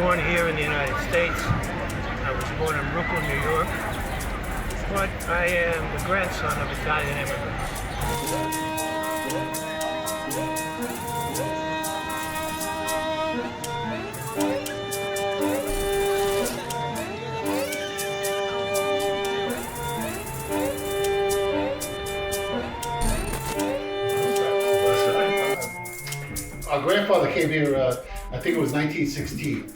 born here in the United States. I was born in Brooklyn, New York, but I am the grandson of Italian immigrants. Our grandfather came here, I think it was 1916,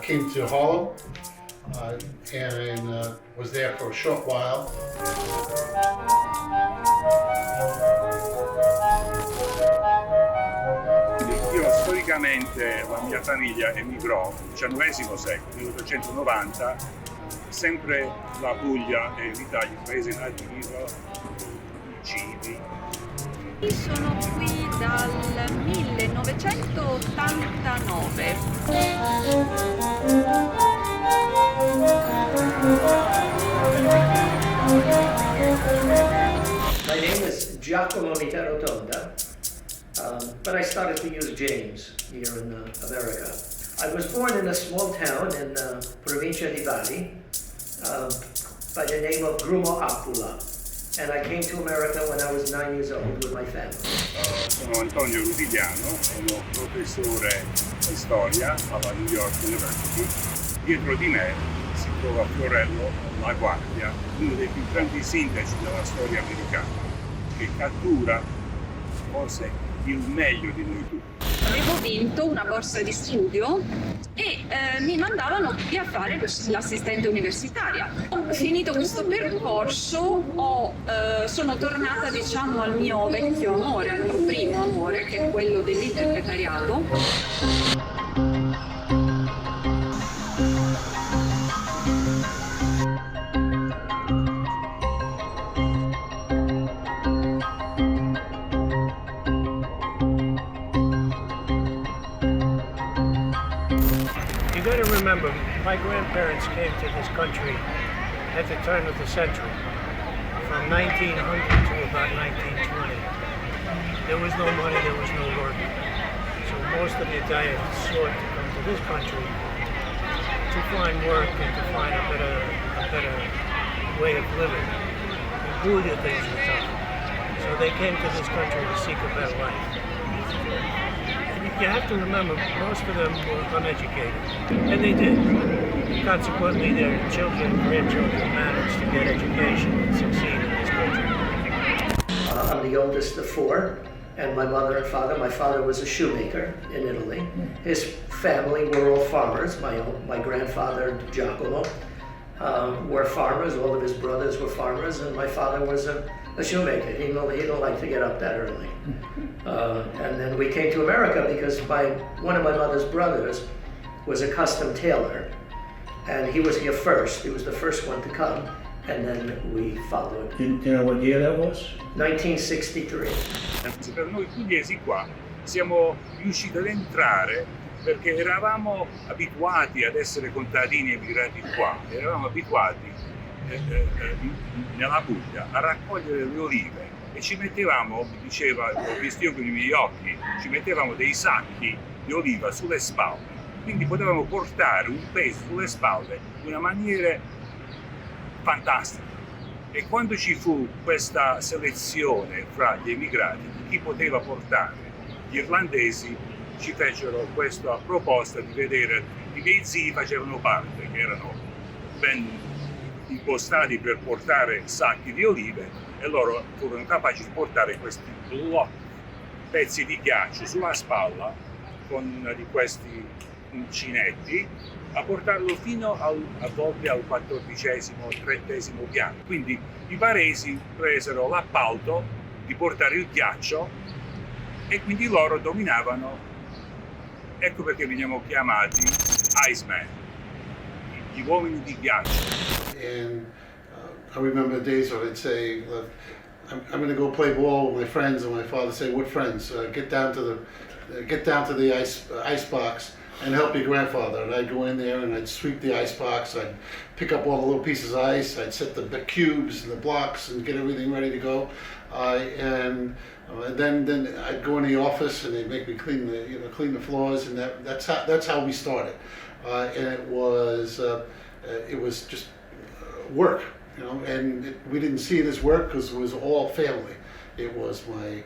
came to Harlem and was there for a short while. Io storicamente la mia famiglia emigrò nel XIX secolo, 1890, sempre la Puglia e l'Italia, il paese nativo, cibi. Sono qui dal 1989. My name is Giacomo Rotonda, but I started to use James here in America. I was born in a small town in Provincia di Bari by the name of Grumo Appula. And I came to America when I was 9 years old with my family. Sono Antonio Rudigliano, sono professore di storia alla New York University. Dietro di me si trova Fiorello La Guardia, uno dei più grandi sindaci della storia americana, che cattura forse il meglio di noi tutti. Avevo vinto una borsa di studio e mi mandavano qui a fare l'assistente universitaria. Finito questo percorso sono tornata, diciamo, al mio vecchio amore, al mio primo amore, che è quello dell'interpretariato. You got to remember, my grandparents came to this country at the turn of the century, from 1900 to about 1920. There was no money, there was no work. So most of the Italians sought to come to this country to find work and to find a better way of living. The Puglia things were tough. So they came to this country to seek a better life. You have to remember, most of them were uneducated, and they did. Consequently, their children and grandchildren managed to get education and succeed in this country. I'm the oldest of four, and my mother and father. My father was a shoemaker in Italy. His family were all farmers. My grandfather, Giacomo, were farmers. All of his brothers were farmers, and my father was a shoemaker. He didn't like to get up that early. And then we came to America because one of my mother's brothers was a custom tailor, and he was here first. He was the first one to come, and then we followed. Do you know what year that was? 1963. Per noi pugliesi qua siamo riusciti ad entrare perché eravamo abituati ad essere contadini emigrati qua, eravamo abituati nella Puglia a raccogliere le olive e ci mettevamo, mi diceva, l'ho visto io con i miei occhi, ci mettevamo dei sacchi di oliva sulle spalle, quindi potevamo portare un peso sulle spalle in una maniera fantastica. E quando ci fu questa selezione fra gli emigrati, chi poteva portare, gli irlandesi ci fecero questa proposta di vedere, i miei zii facevano parte, che erano ben impostati per portare sacchi di olive, e loro furono capaci di portare questi pezzi di ghiaccio sulla spalla con di questi uncinetti, a portarlo fino a volte al 14° 13° piano. Quindi i baresi presero l'appalto di portare il ghiaccio e quindi loro dominavano. Ecco perché veniamo chiamati Iceman, gli uomini di ghiaccio. And I remember the days when I'd say, I'm going to go play ball with my friends, and my father would say, "What friends? Get down to the ice box and help your grandfather." And I'd go in there and I'd sweep the ice box. I'd pick up all the little pieces of ice. I'd set the cubes and the blocks and get everything ready to go. And then I'd go in the office and they'd make me clean the floors, and that's how we started. and it was just work, you know, and we didn't see it as work because it was all family. It was my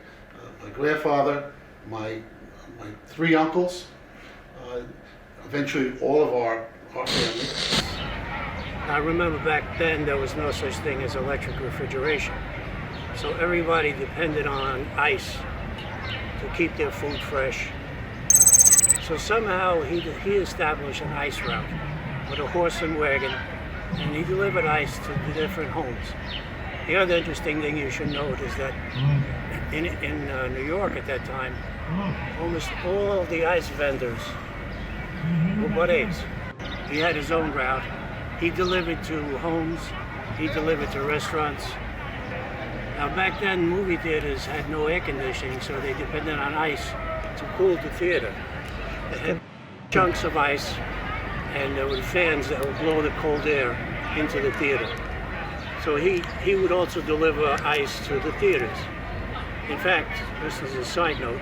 grandfather, my three uncles, eventually all of our family. I remember back then there was no such thing as electric refrigeration. So everybody depended on ice to keep their food fresh. So somehow he established an ice route with a horse and wagon, and he delivered ice to the different homes. The other interesting thing you should note is that in New York at that time, almost all of the ice vendors were buddies. He had his own route. He delivered to homes, he delivered to restaurants. Now back then, movie theaters had no air conditioning, so they depended on ice to cool the theater. They had chunks of ice, and there were fans that would blow the cold air into the theater. So he would also deliver ice to the theaters. In fact, this is a side note,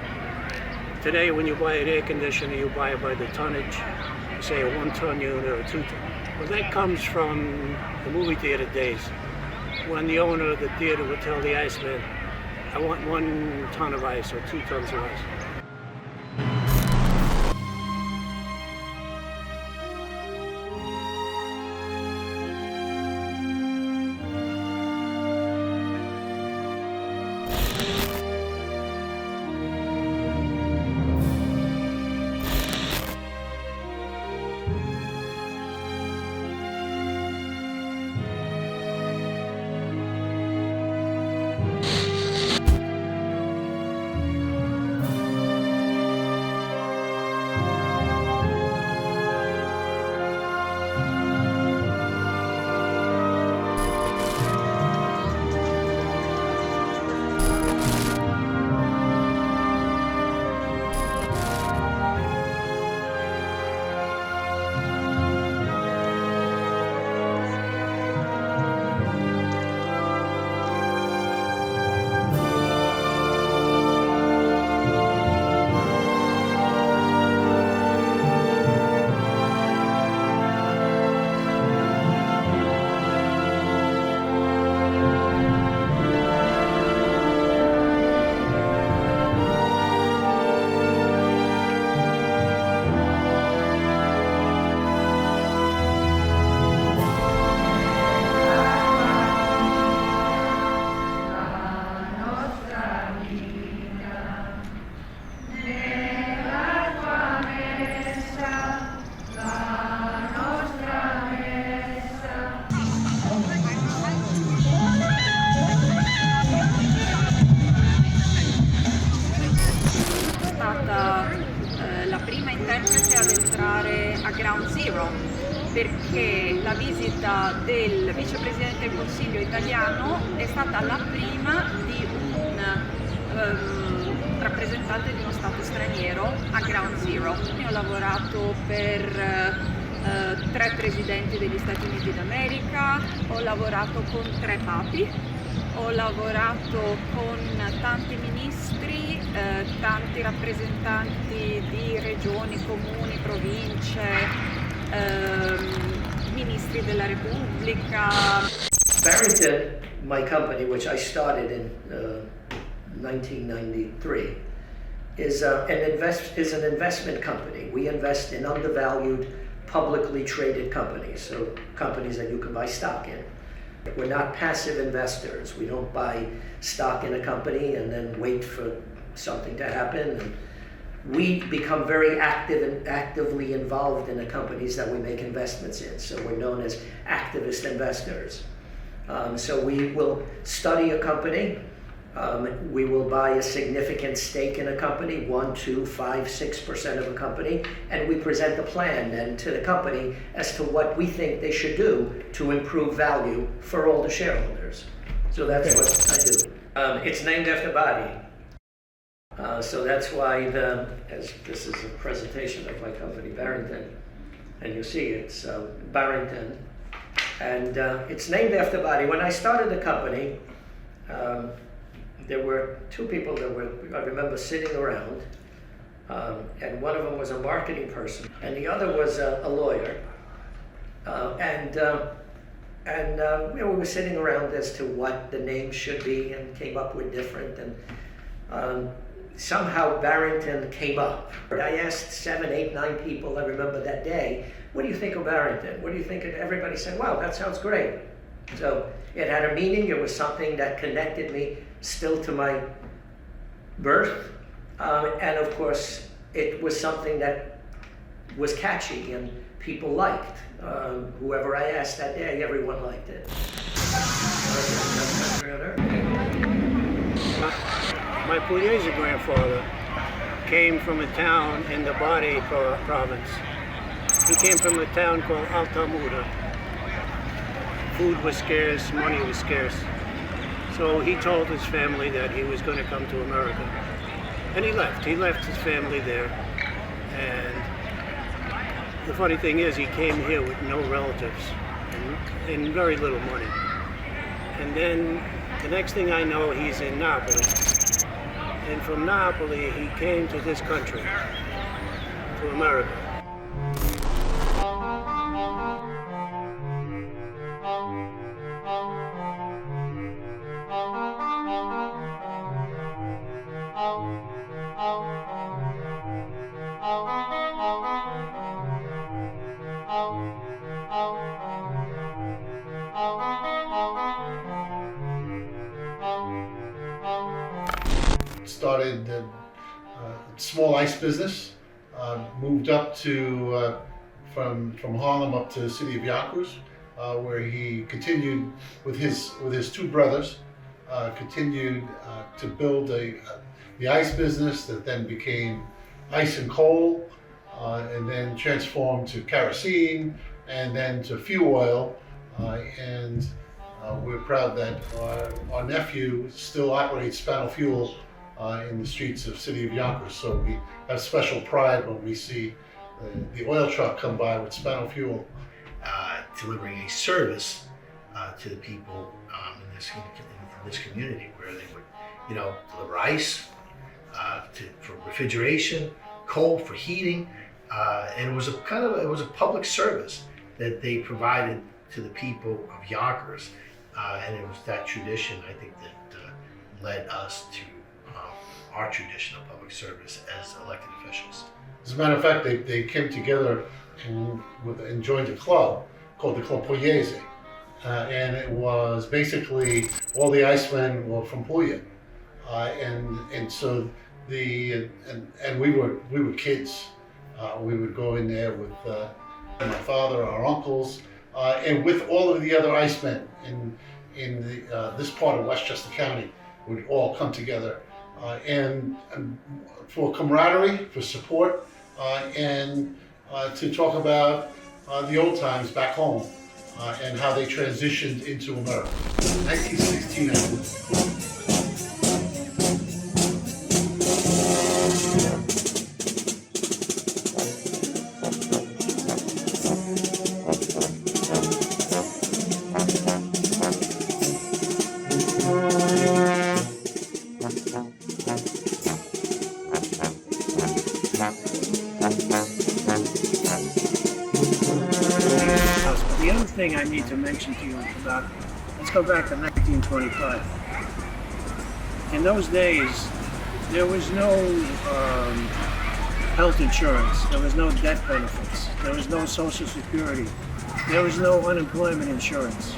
today when you buy an air conditioner, you buy it by the tonnage, say a 1-ton unit or a 2-ton. Well, that comes from the movie theater days, when the owner of the theater would tell the iceman, I want 1 ton of ice or 2 tons of ice. Perché la visita del vicepresidente del Consiglio italiano è stata la prima di un rappresentante di uno Stato straniero a Ground Zero. Io ho lavorato per 3 presidenti degli Stati Uniti d'America, ho lavorato con 3 papi, ho lavorato con tanti ministri, tanti rappresentanti di regioni, comuni, province, ministri della Repubblica. Barrington, my company, which I started in 1993, is an investment company. We invest in undervalued, publicly traded companies, so companies that you can buy stock in. We're not passive investors. We don't buy stock in a company and then wait for something to happen. And we become very active and actively involved in the companies that we make investments in. So we're known as activist investors. So we will study a company. We will buy a significant stake in a company, 1, 2, 5, 6% of a company, and we present a plan then to the company as to what we think they should do to improve value for all the shareholders. So that's what I do. It's named after Bari. So that's why as this is a presentation of my company, Barrington, and you see it's Barrington, and it's named after Bari. When I started the company, there were 2 people that I remember sitting around, and one of them was a marketing person, and the other was a lawyer. We were sitting around as to what the name should be, and came up with different. And somehow Barrington came up. I asked 7, 8, 9 people, I remember that day, what do you think of Barrington? What do you think of, everybody said, wow, that sounds great. So it had a meaning, it was something that connected me still to my birth. And of course, it was something that was catchy and people liked. Whoever I asked that day, everyone liked it. My Pugliesi grandfather came from a town in the Bari province. He came from a town called Altamura. Food was scarce, money was scarce. So he told his family that he was going to come to America. And he left. He left his family there. And the funny thing is, he came here with no relatives and very little money. And then the next thing I know, he's in Napoli. And from Napoli, he came to this country, to America. Started a small ice business, moved up to from Harlem up to the city of Yonkers, where he continued with his 2 brothers, continued to build the ice business that then became ice and coal, and then transformed to kerosene, and then to fuel oil, and we're proud that our nephew still operates Spano Fuel in the streets of city of Yonkers. So we have special pride when we see the oil truck come by with Spano Fuel. Delivering a service to the people in this community, where they would, deliver ice for refrigeration, coal for heating, and it was a public service that they provided to the people of Yonkers, and it was that tradition, I think, that led us to our tradition of public service as elected officials. As a matter of fact, they came together and joined a club called the Club Pugliesi, and it was basically all the icemen were from Puglia, and so we were kids. We would go in there with my father, our uncles, and with all of the other icemen in this part of Westchester County would all come together. And for camaraderie, for support, and to talk about the old times back home and how they transitioned into America. 1916, I believe. The other thing I need to mention to you about, let's go back to 1925. In those days, there was no health insurance, there was no death benefits, there was no Social Security, there was no unemployment insurance.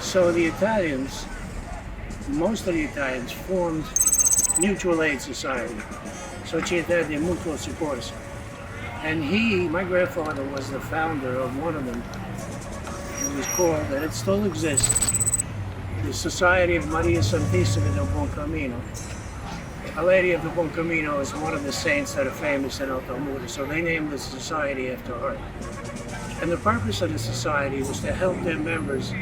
So the Italians, most of the Italians, formed mutual aid society, Società di Mutuo Soccorso. And my grandfather was the founder of one of them. It was called, and it still exists, the Society of Maria Santissima del Buon Cammino. Our Lady of the Buon Cammino is one of the saints that are famous in Altamura, so they named the society after her. And the purpose of the society was to help their members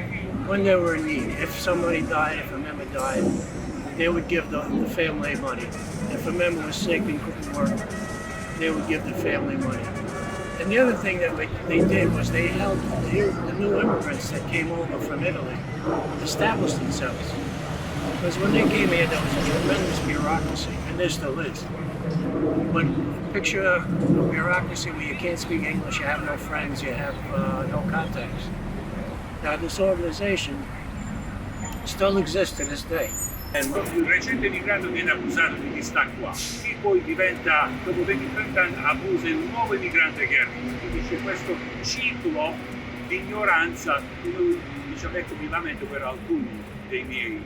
when they were in need. If somebody died, if a member died, they would give the family money. If a member was sick and couldn't work, they would give the family money. And the other thing that they did was they helped the new immigrants that came over from Italy establish themselves. Because when they came here, there was a tremendous bureaucracy, and there still is. But picture a bureaucracy where you can't speak English, you have no friends, you have no contacts. Now this organization still exists to this day. Il recente emigrato viene accusato di chi sta qua e poi diventa, dopo 20-30 anni, accusa il nuovo emigrante che arriva. Quindi c'è questo ciclo di ignoranza che noi, diciamo, ecco, mi lamento per alcuni dei miei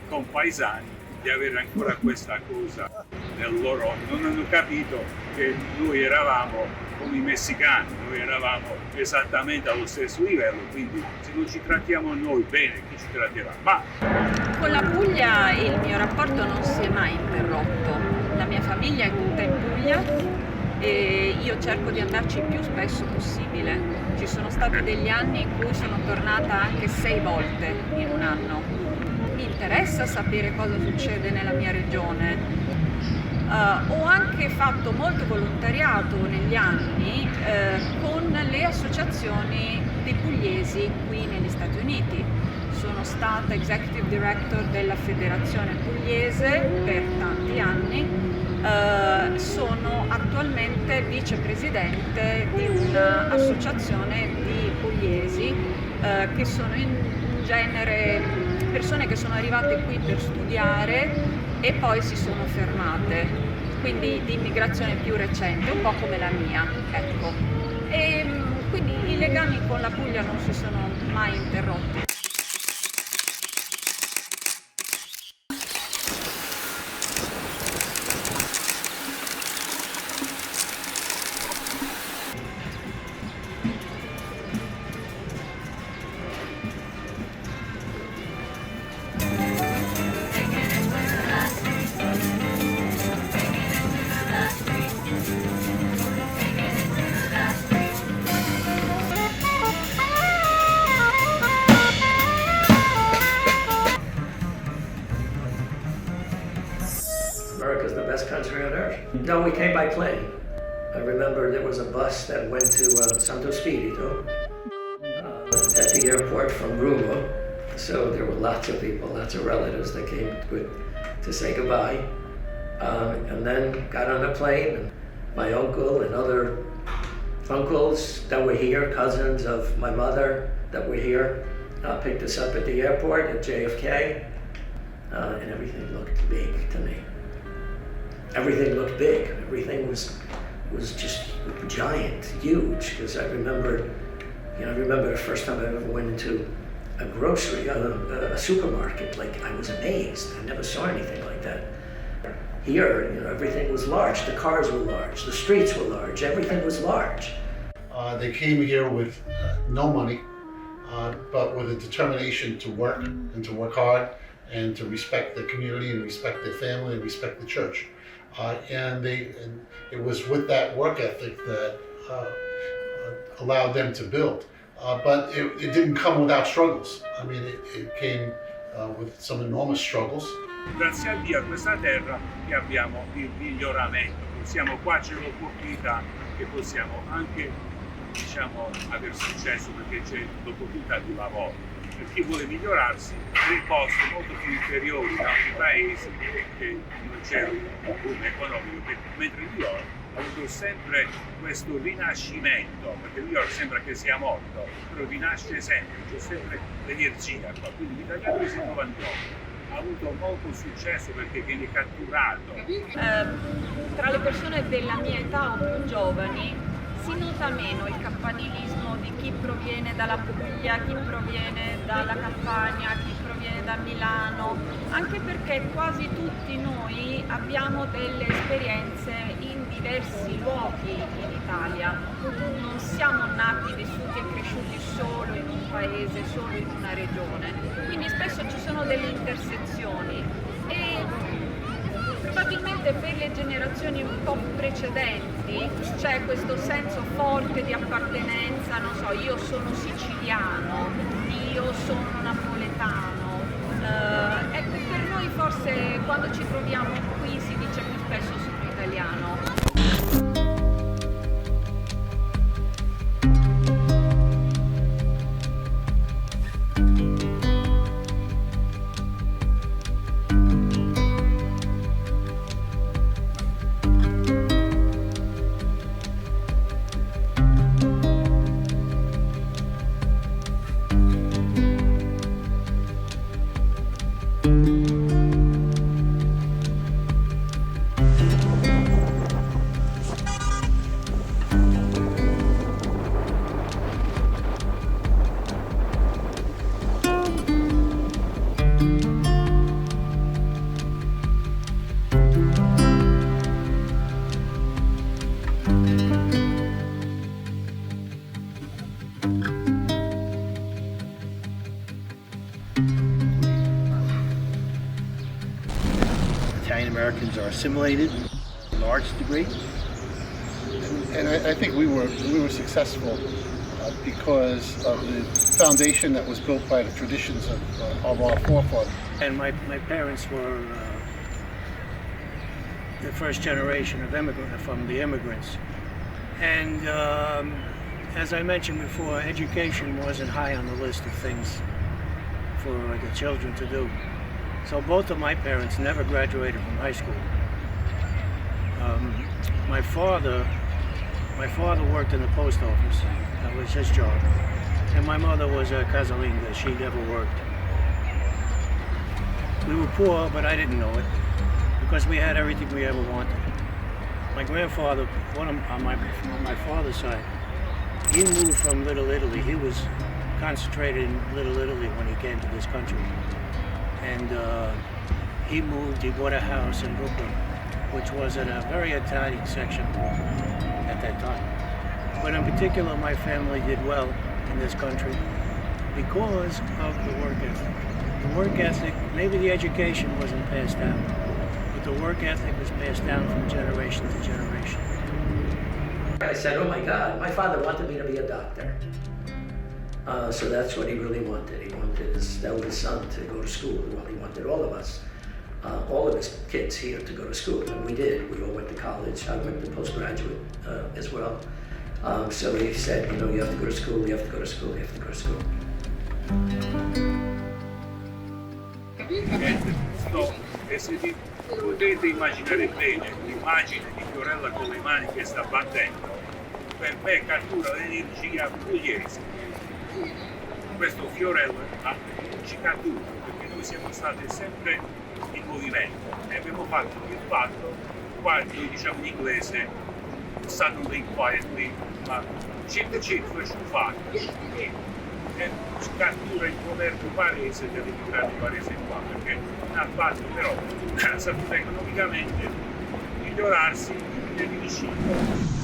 compaesani di avere ancora questa cosa nel loro, non hanno capito che noi eravamo come i messicani, noi eravamo esattamente allo stesso livello, quindi se non ci trattiamo noi bene, chi ci tratterà? Ma Con la Puglia il mio rapporto non si è mai interrotto. La mia famiglia è tutta in Puglia e io cerco di andarci il più spesso possibile. Ci sono stati degli anni in cui sono tornata anche 6 volte in un anno. Mi interessa sapere cosa succede nella mia regione. Ho anche fatto molto volontariato negli anni con le associazioni dei pugliesi qui negli Stati Uniti. Sono stata executive director della federazione pugliese per tanti anni. Sono attualmente vicepresidente di un'associazione di pugliesi che sono in genere persone che sono arrivate qui per studiare e poi si sono fermate, quindi di immigrazione più recente, un po' come la mia, ecco. E quindi i legami con la Puglia non si sono mai interrotti. America's the best country on earth. No, we came by plane. I remember there was a bus that went to Santo Spirito at the airport from Roma. So there were lots of people, lots of relatives that came to say goodbye. And then got on a plane, and my uncle and other uncles that were here, cousins of my mother that were here, picked us up at the airport at JFK, and everything looked big to me. Everything looked big. Everything was just giant, huge. Because I remember the first time I ever went into a grocery, a supermarket. Like, I was amazed. I never saw anything like that. Here, everything was large. The cars were large. The streets were large. Everything was large. They came here with no money, but with a determination to work and to work hard and to respect the community and respect their family and respect the church. And it was with that work ethic that allowed them to build. But it didn't come without struggles. I mean, it came with some enormous struggles. grazie a Dio a questa terra che abbiamo il miglioramento. Siamo qua, c'è l'opportunità che possiamo anche, diciamo, avere successo perché c'è l'opportunità di lavoro. Per chi vuole migliorarsi, dei costi molto più inferiori da altri paesi che non c'è un boom economico, mentre New York ha avuto sempre questo rinascimento, perché New York sembra che sia morto, però rinasce sempre, c'è sempre l'energia qua, quindi l'italiano che si trova a New York ha avuto molto successo perché viene catturato. Tra le persone della mia età o più giovani si nota meno il campanilismo di chi proviene dalla Puglia, chi proviene dalla Campania, chi proviene da Milano, anche perché quasi tutti noi abbiamo delle esperienze in diversi luoghi in Italia. Non siamo nati, vissuti e cresciuti solo in un paese, solo in una regione. Quindi spesso ci sono delle intersezioni e probabilmente per le generazioni un po' precedenti c'è questo senso forte di appartenenza, non so, io sono siciliano, io sono napoletano. Ecco, per noi forse quando ci troviamo qui si dice più spesso sono italiano. Americans are assimilated to a large degree. And I think we were successful because of the foundation that was built by the traditions of our forefathers. And my parents were the first generation of from the immigrants. And as I mentioned before, education wasn't high on the list of things for the children to do. So both of my parents never graduated from high school. My father worked in the post office. That was his job. And my mother was a casalinga. She never worked. We were poor, but I didn't know it because we had everything we ever wanted. My grandfather, on my father's side, he moved from Little Italy. He was concentrated in Little Italy when he came to this country. And he bought a house in Brooklyn, which was in a very Italian section of Brooklyn at that time. But in particular, my family did well in this country because of the work ethic. The work ethic, maybe the education wasn't passed down, but the work ethic was passed down from generation to generation. I said, oh my God, my father wanted me to be a doctor. So that's what he really wanted. He wanted his eldest son to go to school. Well, he wanted all of us, all of his kids here to go to school, and we did. We all went to college. I went to postgraduate as well. So he said, you know, you have to go to school, you have to go to school, you have to go to school. E se potete immaginare bene l'immagine di Fiorella con le mani che sta battendo, per me cattura l'energia pugliese. Questo Fiorella ci cattura perché noi siamo stati sempre in movimento e abbiamo fatto il fatto quando noi diciamo in inglese suddenly, quietly, ma ci faccio fare e ci cattura il proverbio barese dell'immigrato barese qua perché non ha fatto però ha saputo economicamente migliorarsi nel vicino.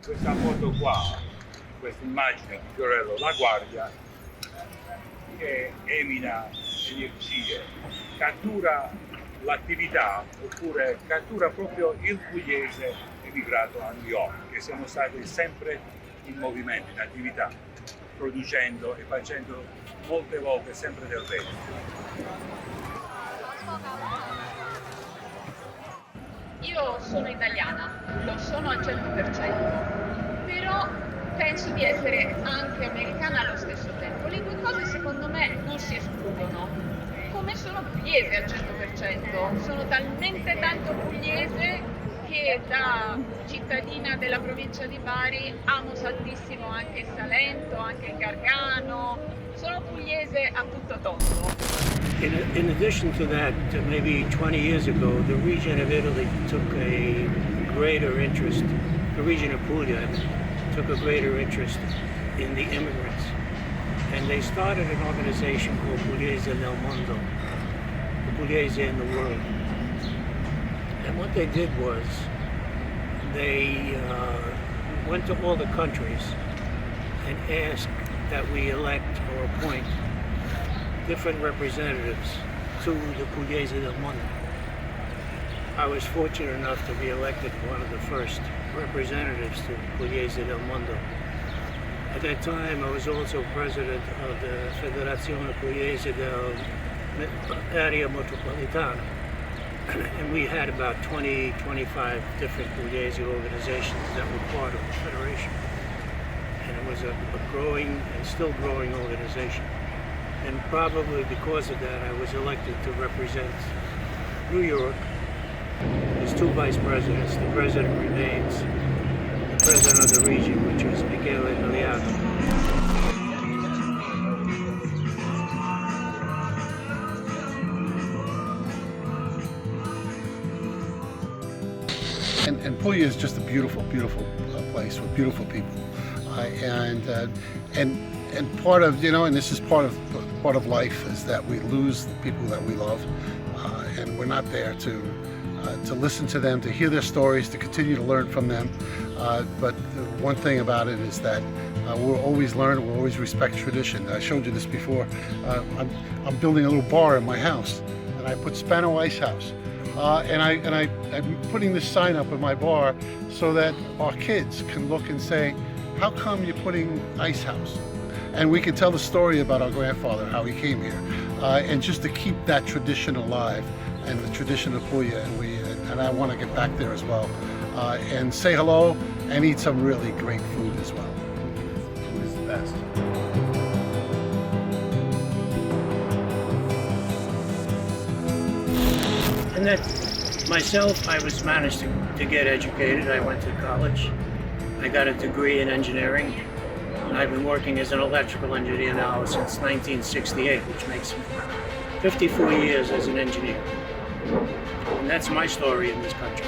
Questa foto qua, questa immagine di Fiorello La Guardia che emina energie, cattura l'attività oppure cattura proprio il pugliese emigrato a New York, che siamo stati sempre in movimento, in attività, producendo e facendo molte volte sempre del reddito. Io sono italiana, lo sono al 100%, però penso di essere anche americana allo stesso tempo. Le due cose secondo me non si escludono. Come sono pugliese al 100%, sono talmente tanto pugliese che da cittadina della provincia di Bari amo tantissimo anche il Salento, anche il Gargano, sono pugliese a tutto tondo. In addition to that, maybe 20 years ago, the region of Italy took a greater interest, the region of Puglia took a greater interest in the immigrants. And they started an organization called Pugliesi nel Mondo, the Pugliesi in the world. And what they did was they went to all the countries and asked that we elect or appoint different representatives to the Pugliesi del Mondo. I was fortunate enough to be elected one of the first representatives to Pugliesi del Mondo. At that time, I was also president of the Federazione Pugliese dell'Area Metropolitana, and we had about 20, 25 different Pugliesi organizations that were part of the federation. And it was a growing and still growing organization. And probably because of that, I was elected to represent New York. There's two vice presidents. The president remains the president of the region, which was Michele Emiliano. And Puglia is just a beautiful, beautiful place with beautiful people. And part of, you know, and this is part of life, is that we lose the people that we love, and we're not there to to listen to them, to hear their stories, to continue to learn from them. But the one thing about it is that we'll always learn, we'll always respect tradition. I showed you this before. I'm building a little bar in my house, and I put Spano Ice House. I'm putting this sign up in my bar so that our kids can look and say, how come you're putting Ice House? And we can tell the story about our grandfather, how he came here. And just to keep that tradition alive, and the tradition of Puglia, and I want to get back there as well. And say hello and eat some really great food as well. Food is the best. And then myself, I was managed to get educated. I went to college. I got a degree in engineering. And I've been working as an electrical engineer now since 1968, which makes 54 years as an engineer. And that's my story in this country.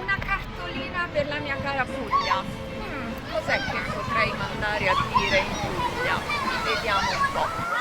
Una cartolina per la mia cara Puglia. Cos'è che potrei mandare a dire in Puglia? Vediamo un po'.